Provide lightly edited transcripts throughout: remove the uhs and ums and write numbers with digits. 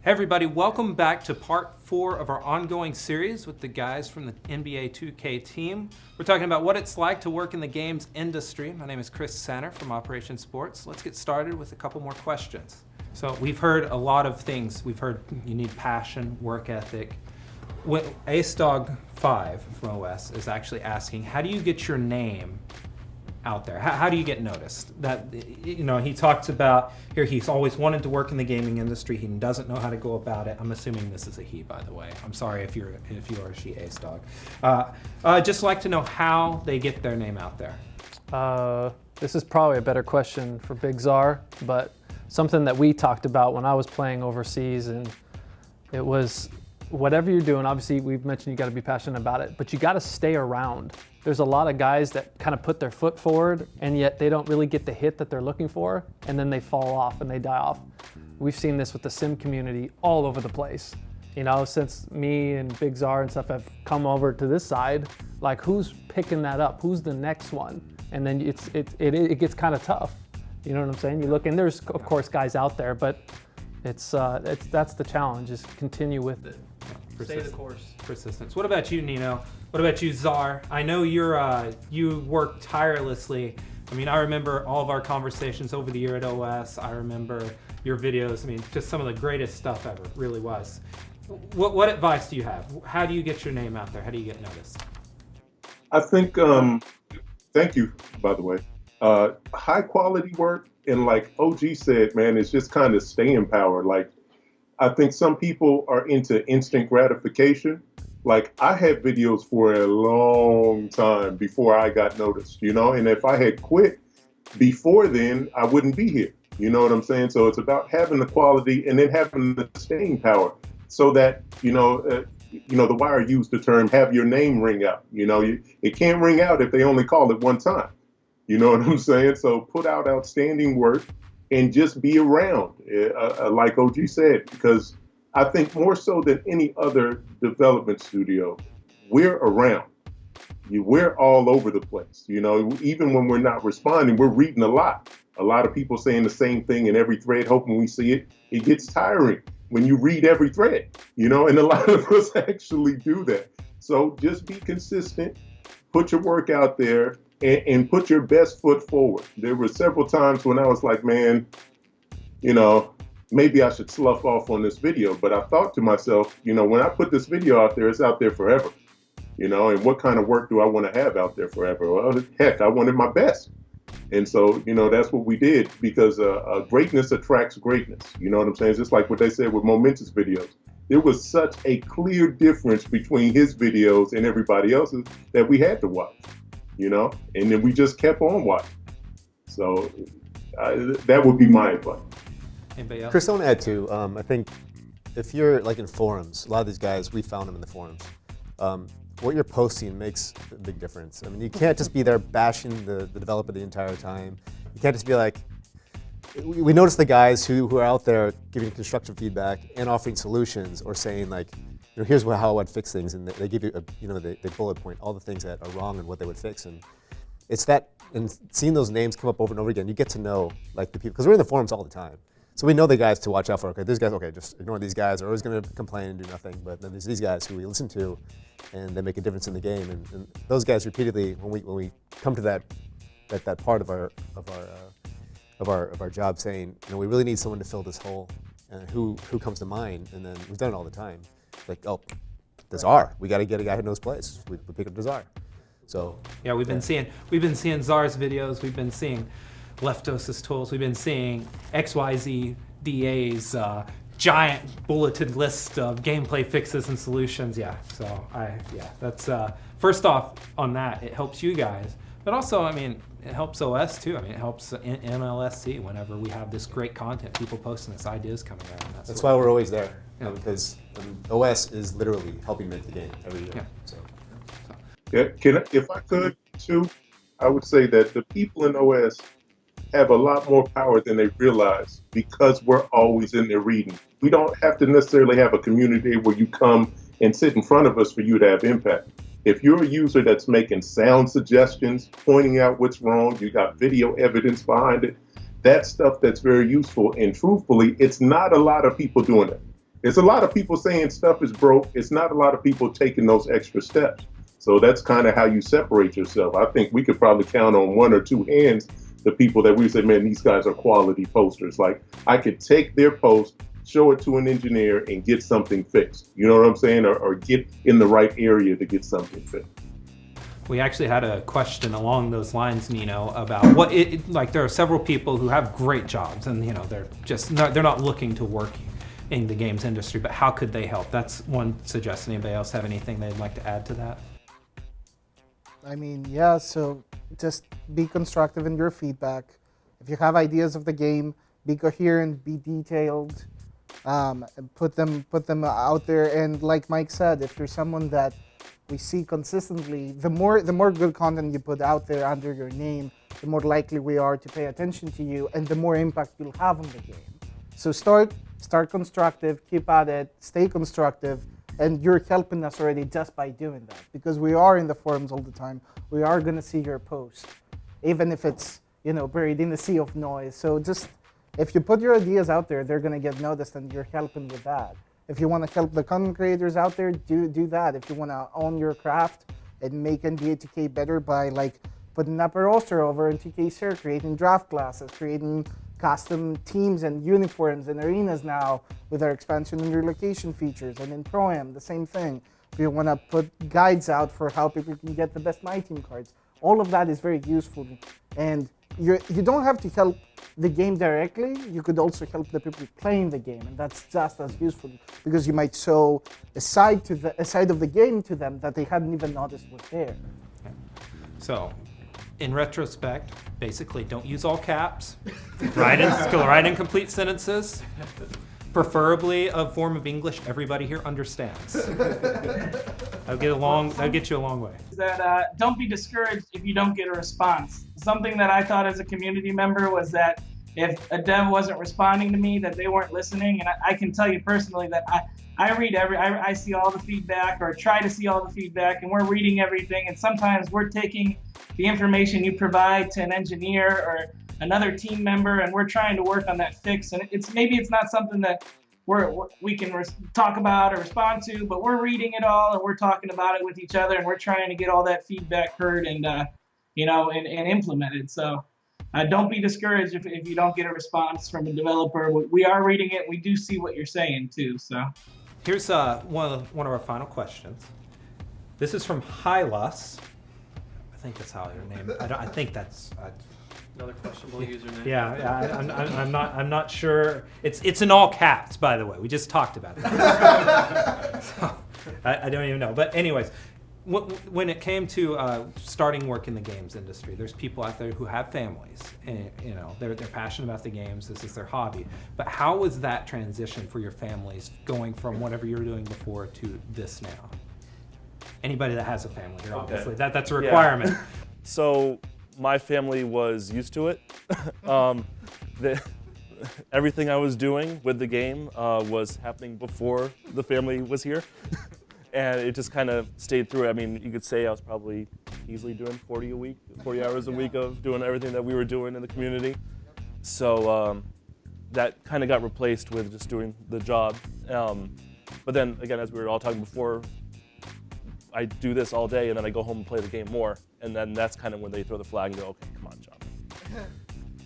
Hey everybody, welcome back to part 4 of our ongoing series with the guys from the NBA 2K team. We're talking about what it's like to work in the games industry. My name is Chris Sanner from Operation Sports. Let's get started with a couple more questions. So we've heard a lot of things. We've heard you need passion, work ethic. AceDog5 from OS is actually asking, how do you get your name out there? How do you get noticed? He talks about here he's always wanted to work in the gaming industry. He doesn't know how to go about it. I'm assuming this is a he, by the way. I'm sorry if you are a she, Ace Dog. Just like to know how they get their name out there. This is probably a better question for Big Czar, but something that we talked about when I was playing overseas, and it was whatever you're doing. Obviously, we've mentioned you got to be passionate about it, but you got to stay around. There's a lot of guys that kind of put their foot forward, and yet they don't really get the hit that they're looking for, and then they fall off and they die off. We've seen this with the sim community all over the place. You know, since me and Big Czar and stuff have come over to this side, like who's picking that up? Who's the next one? And then it gets kind of tough. You know what I'm saying? You look, and there's of course guys out there, but that's the challenge, is continue with it. Stay the course. Persistence. What about you, Nino? What about you, Czar? I know you work tirelessly. I mean, I remember all of our conversations over the year at OS. I remember your videos. I mean, just some of the greatest stuff ever, really was. What advice do you have? How do you get your name out there? How do you get noticed? I think, thank you, by the way. High quality work, and like OG said, man, it's just kind of staying power. Like, I think some people are into instant gratification. Like, I had videos for a long time before I got noticed, you know, and if I had quit before then, I wouldn't be here. You know what I'm saying? So it's about having the quality and then having the staying power so that, the Wire used the term, have your name ring out. You know, it can't ring out if they only call it one time. You know what I'm saying? So put out outstanding work and just be around, like OG said, because I think more so than any other development studio, we're around. We're all over the place. You know, even when we're not responding, we're reading a lot. A lot of people saying the same thing in every thread, hoping we see it. It gets tiring when you read every thread, you know, and a lot of us actually do that. So just be consistent, put your work out there, and put your best foot forward. There were several times when I was like, man, you know, maybe I should slough off on this video. But I thought to myself, you know, when I put this video out there, it's out there forever. You know, and what kind of work do I want to have out there forever? Well, heck, I wanted my best. And so, you know, that's what we did, because greatness attracts greatness. You know what I'm saying? It's just like what they said with Momentous videos. There was such a clear difference between his videos and everybody else's that we had to watch. You know, and then we just kept on watching. So that would be my advice. Anybody else? Chris, I want to add too. I think if you're like in forums, a lot of these guys, we found them in the forums. What you're posting makes a big difference. I mean, you can't just be there bashing the developer the entire time. You can't just be like, we notice the guys who are out there giving constructive feedback and offering solutions, or saying like, you know, here's how I would fix things, and they give you, they bullet point all the things that are wrong and what they would fix, and it's that, and seeing those names come up over and over again, you get to know like the people, because we're in the forums all the time, so we know the guys to watch out for. Okay, these guys, okay, just ignore these guys. They're always going to complain and do nothing, but then there's these guys who we listen to, and they make a difference in the game, and those guys repeatedly, when we come to that part of our job, saying, you know, we really need someone to fill this hole, and who comes to mind, and then we've done it all the time. Like, oh, the Czar. We got to get a guy who knows plays. We pick up the Czar. So yeah, we've been seeing Czar's videos. We've been seeing Leftosis tools. We've been seeing XYZ DA's giant bulleted list of gameplay fixes and solutions. Yeah, so that's first off on that. It helps you guys, but also, I mean, it helps OS too. I mean, it helps MLSC whenever we have this great content, people posting this, ideas coming out. And that's why we're always there, because OS is literally helping make the game every year. Yeah. So. Yeah, if I could too, I would say that the people in OS have a lot more power than they realize, because we're always in there reading. We don't have to necessarily have a community where you come and sit in front of us for you to have impact. If you're a user that's making sound suggestions, pointing out what's wrong, you got video evidence behind it, that's stuff that's very useful. And truthfully, it's not a lot of people doing it. It's a lot of people saying stuff is broke. It's not a lot of people taking those extra steps. So that's kind of how you separate yourself. I think we could probably count on one or two hands the people that we say, man, these guys are quality posters. Like I could take their post, show it to an engineer, and get something fixed. You know what I'm saying? Or get in the right area to get something fixed. We actually had a question along those lines, Nino, about what like there are several people who have great jobs and they're not looking to work in the games industry, but how could they help? That's one suggestion. Anybody else have anything they'd like to add to that? I mean, yeah, so just be constructive in your feedback. If you have ideas of the game, be coherent, be detailed, and put them out there. And like Mike said, if you're someone that we see consistently, the more good content you put out there under your name, the more likely we are to pay attention to you and the more impact you'll have on the game. So start constructive, keep at it, stay constructive, and you're helping us already just by doing that, because we are in the forums all the time. We are going to see your post, even if it's buried in a sea of noise. So just if you put your ideas out there, they're going to get noticed, and you're helping with that. If you want to help the content creators out there, do that. If you want to own your craft and make NBA 2K better by like putting up a roster over in 2K Share, creating draft classes, creating custom teams and uniforms and arenas now with our expansion and relocation features, and in Pro-Am, the same thing. If you want to put guides out for how people can get the best My Team cards, all of that is very useful. And you don't have to help the game directly, you could also help the people playing the game, and that's just as useful because you might show a side of the game to them that they hadn't even noticed was there. So, in retrospect, basically don't use all caps. Write in complete sentences. Preferably a form of English everybody here understands. That'll get you a long way. That don't be discouraged if you don't get a response. Something that I thought as a community member was that if a dev wasn't responding to me, that they weren't listening. And I can tell you personally that I see all the feedback, or try to see all the feedback, and we're reading everything. And sometimes we're taking the information you provide to an engineer or another team member, and we're trying to work on that fix. And maybe it's not something that we can talk about or respond to, but we're reading it all and we're talking about it with each other, and we're trying to get all that feedback heard and implemented. So don't be discouraged if you don't get a response from a developer. We are reading it. We do see what you're saying too. So here's one of our final questions. This is from Hylas. I think that's how your name. I think that's. Another questionable username. Yeah, I'm not sure. It's in all caps, by the way. We just talked about that. So, I don't even know. But anyways, when it came to starting work in the games industry, there's people out there who have families, and they're passionate about the games. This is their hobby. But how was that transition for your families, going from whatever you were doing before to this now? Anybody that has a family here, obviously, that's a requirement. Yeah. So my family was used to it. Everything I was doing with the game was happening before the family was here. And it just kind of stayed through. I mean, you could say I was probably easily doing 40 hours a week of doing everything that we were doing in the community. So that kind of got replaced with just doing the job. But then again, as we were all talking before, I do this all day and then I go home and play the game more. And then that's kind of when they throw the flag and go, okay, come on, John.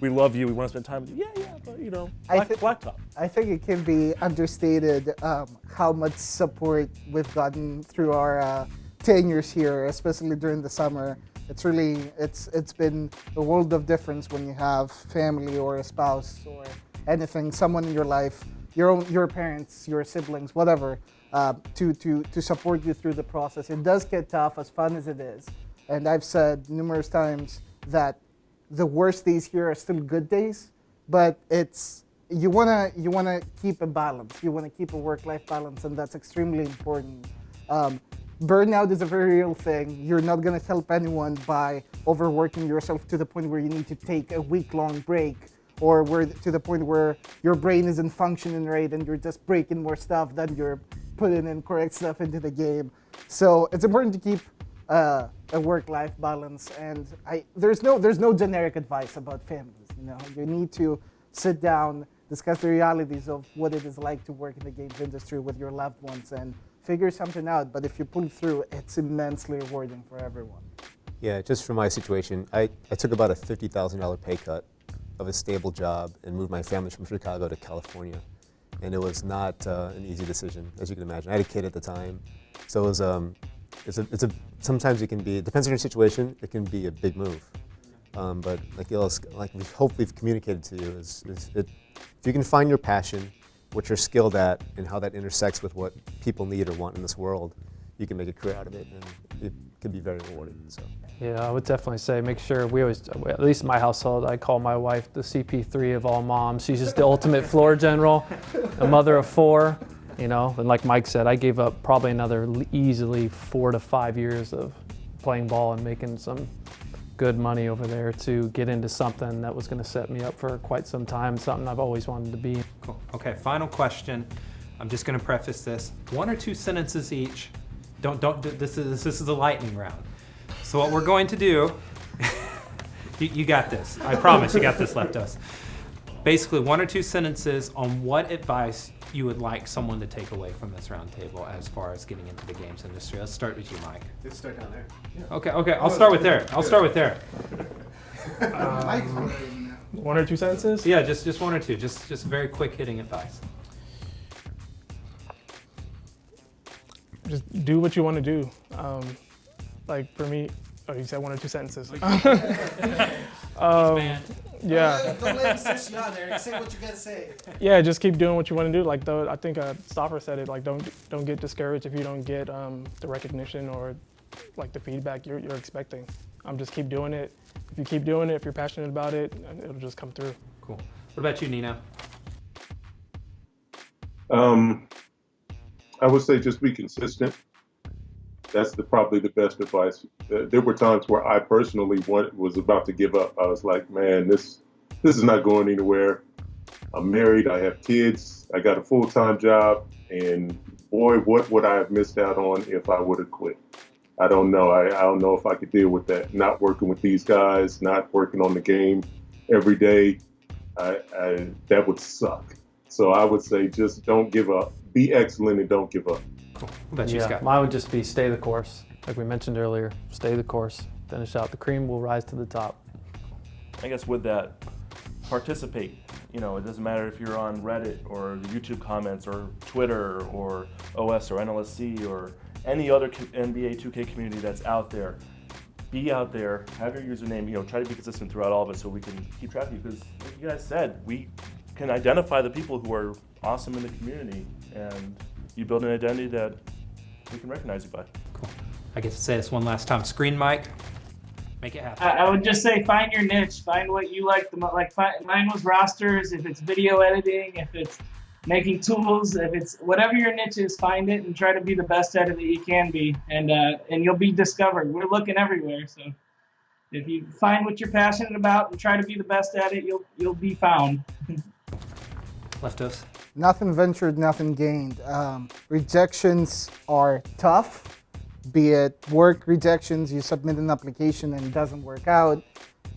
We love you, we want to spend time with you. Yeah, but blacktop. I think it can be understated how much support we've gotten through our tenures here, especially during the summer. It's been a world of difference when you have family or a spouse or anything, someone in your life, your parents, your siblings, whatever, to support you through the process. It does get tough, as fun as it is. And I've said numerous times that the worst days here are still good days, but you wanna keep a balance. You wanna keep a work-life balance, and that's extremely important. Burnout is a very real thing. You're not gonna help anyone by overworking yourself to the point where you need to take a week-long break, or to the point where your brain isn't functioning right and you're just breaking more stuff than you're putting in correct stuff into the game. So it's important to keep a work-life balance, and there's no generic advice about families. You need to sit down discuss the realities of what it is like to work in the games industry with your loved ones, and figure something out. But if you pull through, it's immensely rewarding for everyone. Yeah, just for my situation, I took about a $50,000 pay cut of a stable job and moved my family from Chicago to California. And it was not an easy decision, as you can imagine. I had a kid at the time, so it was, sometimes it can be, it depends on your situation, it can be a big move. But like we hope we've communicated to you, if you can find your passion, what you're skilled at, and how that intersects with what people need or want in this world, you can make a career out of it, and it can be very rewarding. So. Yeah, I would definitely say make sure we always, at least in my household, I call my wife the CP3 of all moms. She's just the ultimate floor general, a mother of 4, you know. And like Mike said, I gave up probably another easily 4 to 5 years of playing ball and making some good money over there to get into something that was going to set me up for quite some time, something I've always wanted to be. Cool. Okay, final question. I'm just going to preface this. 1 or 2 sentences each. This is a lightning round. So what we're going to do, you got this. I promise you got this, Leptos. Basically, 1 or 2 sentences on what advice you would like someone to take away from this round table as far as getting into the games industry. Let's start with you, Mike. Let's start down there. Yeah. Okay. I'll start with there. Mike's 1 or 2 sentences? Yeah, just 1 or 2. Just very quick hitting advice. Just do what you want to do. Like for me, oh, you said 1 or 2 sentences. Yeah. Don't let him sit you on there. Say what you gotta say. Yeah, just keep doing what you want to do. Like I think Stoffer said it. Like don't get discouraged if you don't get the recognition or like the feedback you're expecting. Just keep doing it. If you keep doing it, if you're passionate about it, it'll just come through. Cool. What about you, Nino? I would say just be consistent. That's probably the best advice. There were times where I personally was about to give up. I was like, man, this is not going anywhere. I'm married, I have kids, I got a full-time job, and boy, what would I have missed out on if I would have quit? I don't know. I don't know if I could deal with that. Not working with these guys, not working on the game every day. That would suck. So I would say just don't give up. Be excellent and don't give up. Cool. What about you, Scott? Mine would just be stay the course. Like we mentioned earlier, stay the course, finish out. The cream will rise to the top. I guess with that, participate. You know, it doesn't matter if you're on Reddit or the YouTube comments or Twitter or OS or NLSC or any other NBA 2K community that's out there. Be out there, have your username, you know, try to be consistent throughout all of it so we can keep track of you, because like you guys said, we can identify the people who are awesome in the community, and you build an identity that we can recognize you by. Cool. I get to say this one last time. Screen mic, make it happen. I would just say find your niche. Find what you like the most. Like mine was rosters. If it's video editing, if it's making tools, if it's whatever your niche is, find it and try to be the best at it that you can be, and you'll be discovered. We're looking everywhere, so if you find what you're passionate about and try to be the best at it, you'll be found. Leftos. Nothing ventured, nothing gained. Rejections are tough, be it work rejections, you submit an application and it doesn't work out.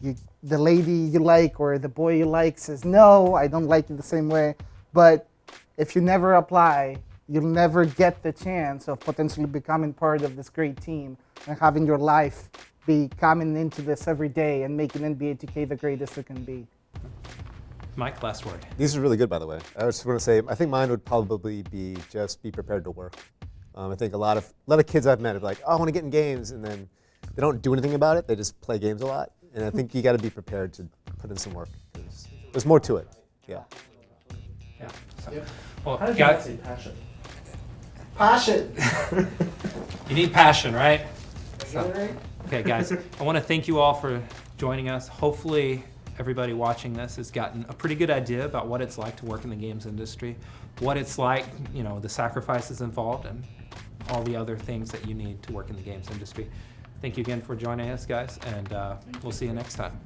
The lady you like or the boy you like says, no, I don't like you the same way. But if you never apply, you'll never get the chance of potentially becoming part of this great team and having your life be coming into this every day and making NBA 2K the greatest it can be. Mike, last word. These are really good, by the way. I just want to say, I think mine would probably be just be prepared to work. I think a lot of kids I've met are like, oh, I want to get in games, and then they don't do anything about it. They just play games a lot. And I think you got to be prepared to put in some work, because there's more to it. Yeah. Yeah. So, well, How did you guys, say passion? Passion. you need passion, right? Is that right? Okay, guys, I want to thank you all for joining us. Hopefully, everybody watching this has gotten a pretty good idea about what it's like to work in the games industry, what it's like, you know, the sacrifices involved, and all the other things that you need to work in the games industry. Thank you again for joining us, guys, and we'll see you next time.